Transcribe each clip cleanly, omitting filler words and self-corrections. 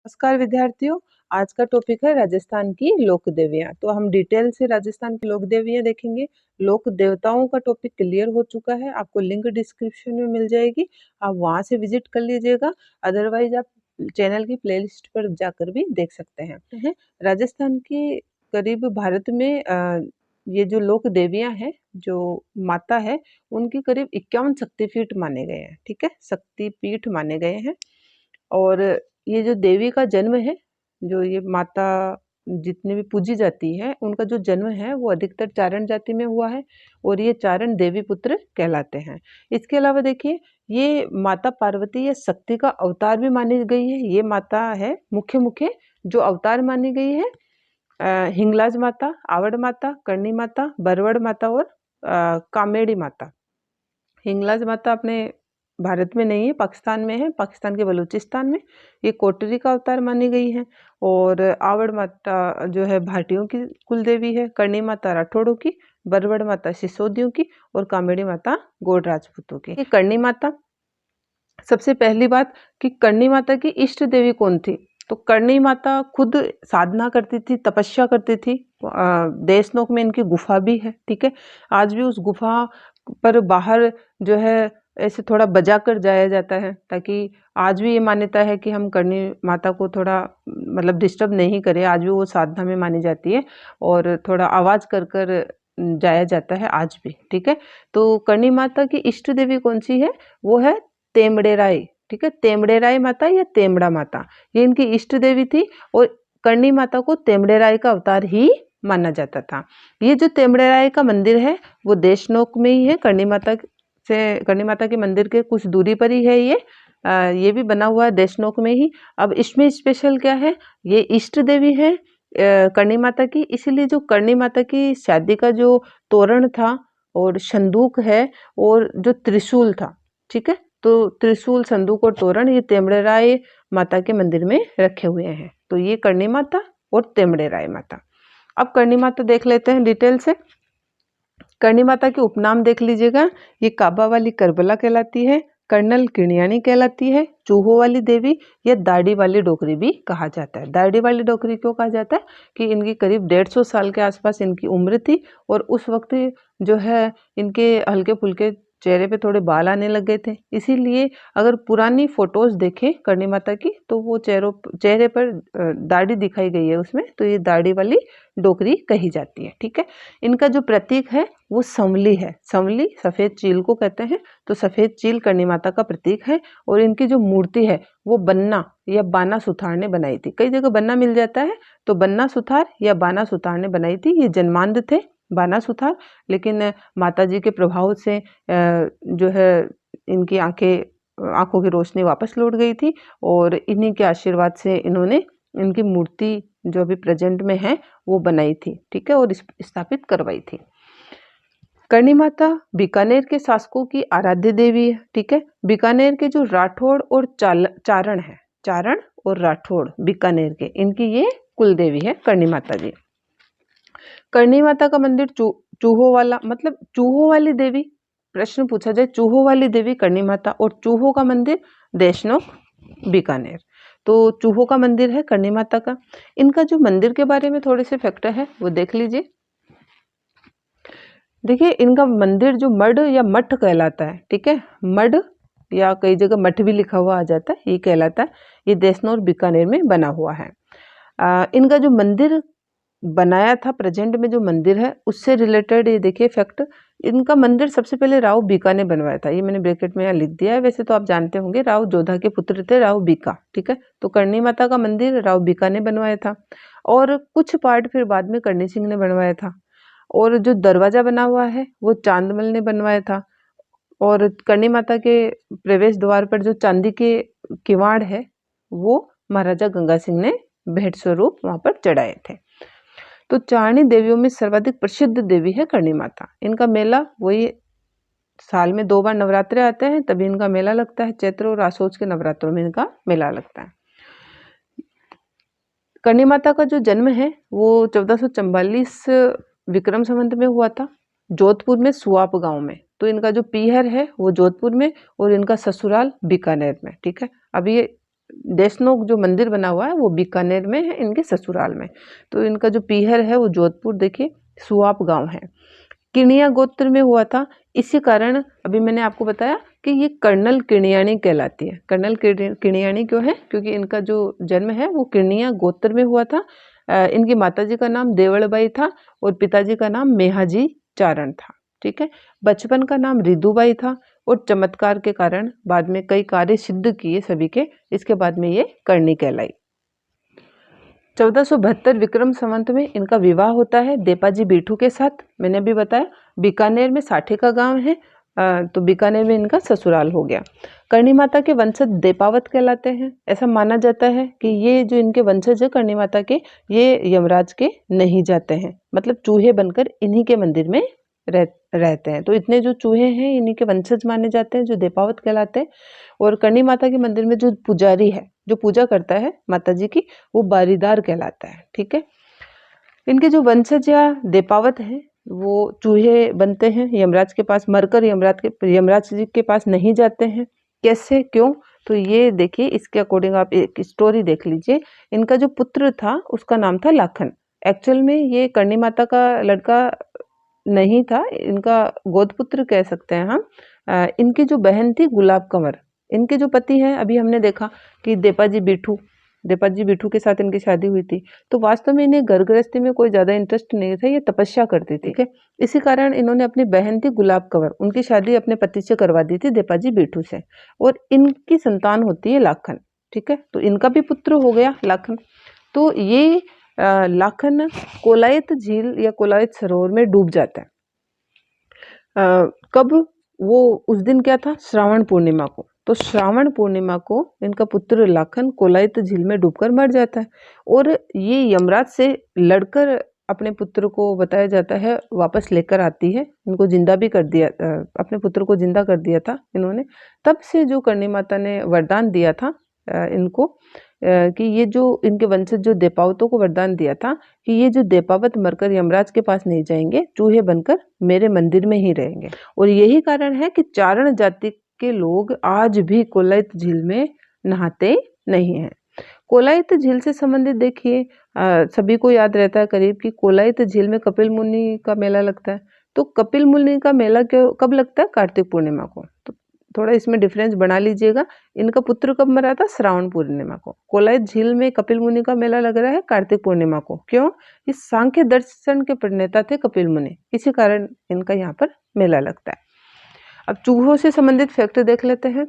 नमस्कार विद्यार्थियों, आज का टॉपिक है राजस्थान की लोक देवियाँ। तो हम डिटेल से राजस्थान की लोक देवियाँ देखेंगे। लोक देवताओं का टॉपिक क्लियर हो चुका है, आपको लिंक डिस्क्रिप्शन में मिल जाएगी, आप वहाँ से विजिट कर लीजिएगा। अदरवाइज आप चैनल की प्लेलिस्ट पर जाकर भी देख सकते हैं। राजस्थान की करीब भारत में ये जो लोक देवियाँ हैं, जो माता है, उनकी करीब 51 शक्तिपीठ माने गए हैं। ठीक है, शक्तिपीठ माने गए हैं। और ये जो देवी का जन्म है, जो ये माता जितनी भी पूजी जाती है, उनका जो जन्म है वो अधिकतर चारण जाति में हुआ है और ये चारण देवी पुत्र कहलाते हैं। इसके अलावा देखिए, ये माता पार्वती या शक्ति का अवतार भी मानी गई है। ये माता है मुख्य जो अवतार मानी गई है, हिंगलाज माता, आवड़ माता, करणी माता, बरवड़ माता और कामेड़ी माता। हिंगलाज माता अपने भारत में नहीं है, पाकिस्तान में है, पाकिस्तान के बलूचिस्तान में। ये कोटरी का अवतार मानी गई है। और आवड़ माता जो है भाटियों की कुल देवी है, करणी माता राठौड़ों की, बरवड़ माता सिसोदियों की और कामेड़ी माता गौड़ राजपूतों की। करणी माता, सबसे पहली बात कि करणी माता की इष्ट देवी कौन थी? तो करणी माता खुद साधना करती थी, तपस्या करती थी। देशनोक में इनकी गुफा भी है। ठीक है, आज भी उस गुफा पर बाहर जो है ऐसे थोड़ा बजा कर जाया जाता है, ताकि आज भी ये मान्यता है कि हम करणी माता को थोड़ा मतलब डिस्टर्ब नहीं करें। आज भी वो साधना में मानी जाती है और थोड़ा आवाज कर कर जाया जाता है आज भी। ठीक है, तो करणी माता की इष्ट देवी कौन सी है? वो है तेमड़ेराई। ठीक है, तेमड़ेराई माता या तेमड़ा माता, ये इनकी इष्ट देवी थी और करणी माता को तेमड़ेराई का अवतार ही माना जाता था। ये जो तेमड़ेराई का मंदिर है वो देशनोक में ही है। करणी माता के मंदिर के कुछ दूरी पर ही है ये भी बना हुआ है देशनोक में ही। अब इसमें स्पेशल क्या है, ये इष्ट देवी है करणी माता की, इसीलिए जो करणी माता की शादी का जो तोरण था और संदूक है और जो त्रिशूल था, ठीक है, तो त्रिशूल, संदूक और तोरण ये तेमड़ेराय माता के मंदिर में रखे हुए हैं। तो ये करणी माता और तेमड़ेराय माता। अब करणी माता देख लेते हैं डिटेल से। करणी माता के उपनाम देख लीजिएगा, ये काबा वाली करबला कहलाती है, कर्नल किणियानी कहलाती है, चूहों वाली देवी या दाढ़ी वाली डोकरी भी कहा जाता है। दाढ़ी वाली डोकरी क्यों कहा जाता है? कि इनकी करीब 150 साल के आसपास इनकी उम्र थी और उस वक्त जो है इनके हल्के फुल्के चेहरे पे थोड़े बाल आने लग गए थे। इसीलिए अगर पुरानी फोटोज देखें करणी माता की तो वो चेहरे पर दाढ़ी दिखाई गई है उसमें, तो ये दाढ़ी वाली डोकरी कही जाती है। ठीक है, इनका जो प्रतीक है वो संवली है। संवली सफेद चील को कहते हैं, तो सफेद चील करणी माता का प्रतीक है। और इनकी जो मूर्ति है वो बन्ना या बाना सुथार ने बनाई थी। कई जगह बन्ना मिल जाता है, तो बन्ना सुथार या बाना सुथार ने बनाई थी। ये जन्मांध थे बाना सुथार, लेकिन माता जी के प्रभाव से जो है इनकी आंखों की रोशनी वापस लौट गई थी और इन्हीं के आशीर्वाद से इन्होंने इनकी मूर्ति जो अभी प्रेजेंट में है वो बनाई थी। ठीक है, और स्थापित करवाई थी। करणी माता बीकानेर के शासकों की आराध्य देवी है। ठीक है, बीकानेर के जो राठौड़ और चारण है, चारण और राठौड़ बीकानेर के, इनकी ये कुल देवी है करणी माता जी। करणी माता का मंदिर चूहों वाला, मतलब चूहों वाली देवी, प्रश्न पूछा जाए चूहों वाली देवी करणी माता और चूहों का मंदिर देशनोक बीकानेर। तो चूहों का मंदिर है करणी माता का। इनका जो मंदिर के बारे में थोड़े से फैक्टर है वो देख लीजिए। देखिए, इनका मंदिर जो मड या मठ कहलाता है, ठीक है, मड या कई जगह मठ भी लिखा हुआ आ जाता है, ये कहलाता है। ये देशनोक बीकानेर में बना हुआ है। इनका जो मंदिर बनाया था, प्रेजेंट में जो मंदिर है उससे रिलेटेड ये देखिए फैक्ट। इनका मंदिर सबसे पहले राव बीका ने बनवाया था, ये मैंने ब्रैकेट में यहाँ लिख दिया है। वैसे तो आप जानते होंगे राव जोधा के पुत्र थे राव बीका। ठीक है, तो करणी माता का मंदिर राव बीका ने बनवाया था और कुछ पार्ट फिर बाद में करणी सिंह ने बनवाया था। और जो दरवाजा बना हुआ है वो चांदमल ने बनवाया था। और करणी माता के प्रवेश द्वार पर जो चांदी के किवाड़ है वो महाराजा गंगा सिंह ने भेंट स्वरूप वहां पर चढ़ाए थे। तो चारणी देवियों में सर्वाधिक प्रसिद्ध देवी है करणी माता। इनका मेला वही साल में 2 बार नवरात्रे आते हैं, तभी इनका मेला लगता है। चैत्र और आसोज के नवरात्रों में इनका मेला लगता है। करणी माता का जो जन्म है वो 1444 विक्रम संवत में हुआ था, जोधपुर में सुआप गांव में। तो इनका जो पीहर है वो जोधपुर में और इनका ससुराल बीकानेर में। ठीक है, अब ये देशनोक जो मंदिर बना हुआ है वो बीकानेर में है, इनके ससुराल में। तो इनका जो पीहर है वो जोधपुर, देखिए सुआप गांव है, किणिया गोत्र में हुआ था। इसी कारण अभी मैंने आपको बताया कि ये कर्नल किणियाणी कहलाती है। कर्नल किणियाणी क्यों है? क्योंकि इनका जो जन्म है वो किणिया गोत्र में हुआ था। इनकी माताजी का नाम देवलबाई था और पिताजी का नाम मेहाजी चारण था। ठीक है, बचपन का नाम रिदुबाई था और चमत्कार के कारण बाद में कई कार्य सिद्ध किए सभी के, इसके बाद में ये करणी कहलाई। 1472 विक्रम संवत में इनका विवाह होता है देपाजी बीठू के साथ। मैंने अभी बताया बीकानेर में साठी का गांव है, तो बीकानेर में इनका ससुराल हो गया। करणी माता के वंशज देपावत कहलाते हैं। ऐसा माना जाता है कि ये जो इनके वंशज है करणी माता के, ये यमराज के नहीं जाते हैं, मतलब चूहे बनकर इन्हीं के मंदिर में रहते हैं। तो इतने जो चूहे हैं इन्हीं के वंशज माने जाते हैं, जो देपावत कहलाते हैं। और करणी माता के मंदिर में जो पुजारी है, जो पूजा करता है माता जी की, वो बारीदार कहलाता है। ठीक है, इनके जो वंशज या देपावत हैं वो चूहे बनते हैं, यमराज के पास मरकर यमराज जी के पास नहीं जाते हैं। कैसे, क्यों? तो ये देखिए, इसके अकॉर्डिंग आप एक स्टोरी देख लीजिए। इनका जो पुत्र था उसका नाम था लाखन। एक्चुअल में ये करणी माता का लड़का नहीं था, इनका गोदपुत्र कह सकते हैं हम। इनकी जो बहन थी गुलाब कंवर, इनके जो पति हैं अभी हमने देखा कि देपाजी बिठू के साथ इनकी शादी हुई थी। तो वास्तव में इन्हें घर गृहस्थी में कोई ज्यादा इंटरेस्ट नहीं था, ये तपस्या करती थी। ठीक है, इसी कारण इन्होंने अपनी बहन थी गुलाब कंवर, उनकी शादी अपने पति से करवा दी थी देपाजी बिठू से, और इनकी संतान होती है लाखन। ठीक है, तो इनका भी पुत्र हो गया लाखन। तो ये लाखन कोलायत झील या कोलायत सरोवर में डूब जाता है। कब? वो उस दिन क्या था, श्रावण पूर्णिमा को। तो श्रावण पूर्णिमा को इनका पुत्र लाखन कोलायत झील में डूबकर मर जाता है, और ये यमराज से लड़कर अपने पुत्र को, बताया जाता है, वापस लेकर आती है। इनको जिंदा भी कर दिया, अपने पुत्र को जिंदा कर दिया था इन्होंने। तब से जो करणी माता ने वरदान दिया था इनको, कि ये जो इनके वंशज जो देपावतों को वरदान दिया था कि ये जो देपावत मरकर यमराज के पास नहीं जाएंगे, चूहे बनकर मेरे मंदिर में ही रहेंगे। और यही कारण है कि चारण जाति के लोग आज भी कोलायत झील में नहाते नहीं हैं। कोलायत झील से संबंधित देखिए, सभी को याद रहता है करीब कि कोलायत झील में कपिल मुनि का मेला लगता है। तो कपिल मुनि का मेला कब लगता है? कार्तिक पूर्णिमा को। तो थोड़ा इसमें डिफरेंस बना लीजिएगा। इनका पुत्र कब मरा था? श्रावण पूर्णिमा को। कोलायत झील में कपिल मुनि का मेला लग रहा है कार्तिक पूर्णिमा को। क्यों? इस सांख्य दर्शन के प्रणेता थे कपिल मुनि, इसी कारण इनका यहाँ पर मेला लगता है। अब चूहों से संबंधित फैक्ट देख लेते हैं।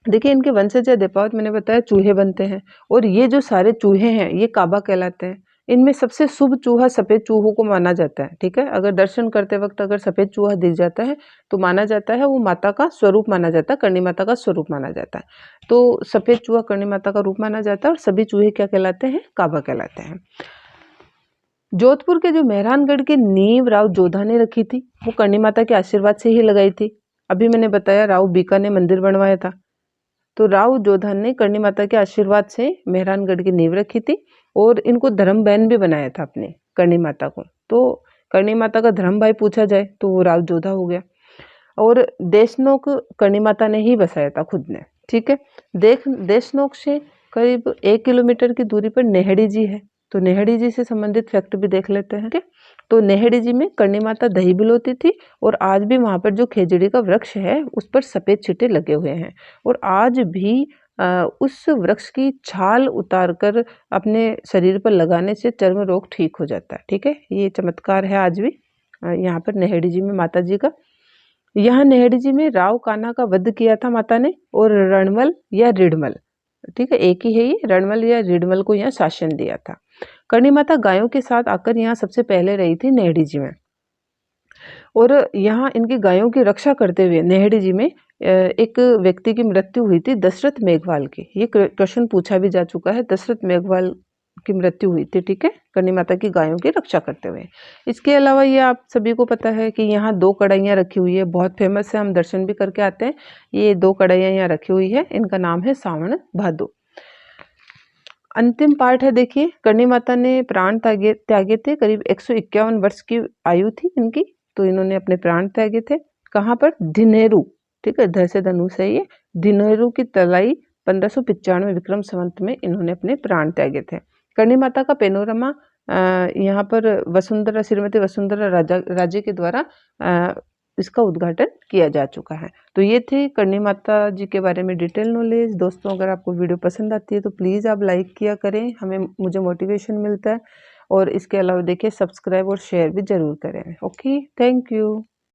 देखिए, इनके वंशज या देपावत, मैंने बताया, चूहे बनते हैं, और ये जो सारे चूहे हैं ये काबा कहलाते हैं। इनमें सबसे शुभ चूहा सफेद चूहों को माना जाता है। ठीक है, अगर दर्शन करते वक्त अगर सफेद चूहा दिख जाता है तो माना जाता है वो माता का स्वरूप माना जाता है, करणी माता का स्वरूप माना जाता है। तो सफेद चूहा करणी माता का रूप माना जाता है, और सभी चूहे क्या कहलाते हैं? काबा कहलाते हैं। जोधपुर के जो मेहरानगढ़ की नींव राव जोधा ने रखी थी, वो करणी माता के आशीर्वाद से ही लगाई थी। अभी मैंने बताया राव बीका ने मंदिर बनवाया था, तो राव जोधा ने करणी माता के आशीर्वाद से मेहरानगढ़ की नींव रखी थी, और इनको धर्म बहन भी बनाया था अपने करणी माता को। तो करणी माता का धर्म भाई पूछा जाए तो वो राव जोधा हो गया, और देशनोक करणी माता ने ही बसाया था खुद ने। ठीक है, देशनोक से करीब 1 किलोमीटर की दूरी पर नेहड़ी जी है, तो नेहड़ी जी से संबंधित फैक्ट भी देख लेते हैं। तो नेहड़ी जी में करणी माता दही बिलोती थी, और आज भी वहां पर जो खेजड़ी का वृक्ष है उस पर सफेद छींटे लगे हुए हैं, और आज भी उस वृक्ष की छाल उतारकर अपने शरीर पर लगाने से चर्म रोग ठीक हो जाता है। ठीक है, ये चमत्कार है आज भी यहाँ पर नेहड़ी जी में माता जी का। यहाँ नेहड़ी जी में राव कान्हा का वध किया था माता ने, और रणमल या रिडमल, ठीक है, एक ही है ये, रणमल या रिडमल को यहाँ शासन दिया था। करणी माता गायों के साथ आकर यहाँ सबसे पहले रही थी नेहड़ी जी में, और यहाँ इनकी गायों की रक्षा करते हुए नेहड़ी जी में एक व्यक्ति की मृत्यु हुई थी, दशरथ मेघवाल की। ये क्वेश्चन पूछा भी जा चुका है, दशरथ मेघवाल की मृत्यु हुई थी। ठीक है, करणी माता की गायों की रक्षा करते हुए। इसके अलावा ये आप सभी को पता है कि यहाँ 2 कढ़ाइयाँ रखी हुई है, बहुत फेमस है, हम दर्शन भी करके आते हैं। ये 2 कढ़ाइयाँ यहाँ रखी हुई है, इनका नाम है सावण भादो। अंतिम पार्ट है, देखिए, करणी माता ने प्राण त्यागे थे, करीब 151 वर्ष की आयु थी इनकी, तो इन्होंने अपने प्राण त्यागे थे। कहाँ पर? धिनेरू। ठीक है, ध से धनुष है ये। धिनेरू की तलाई 1595 विक्रम संवत में इन्होंने अपने प्राण त्यागे थे। करणी माता का पेनोरमा यहाँ पर वसुंधरा, श्रीमती वसुंधरा राजे के द्वारा इसका उद्घाटन किया जा चुका है। तो ये थे करणी माता जी के बारे में डिटेल नॉलेज। दोस्तों, अगर आपको वीडियो पसंद आती है तो प्लीज़ आप लाइक किया करें, मुझे मोटिवेशन मिलता है। और इसके अलावा देखिए सब्सक्राइब और शेयर भी ज़रूर करें। Okay, thank you.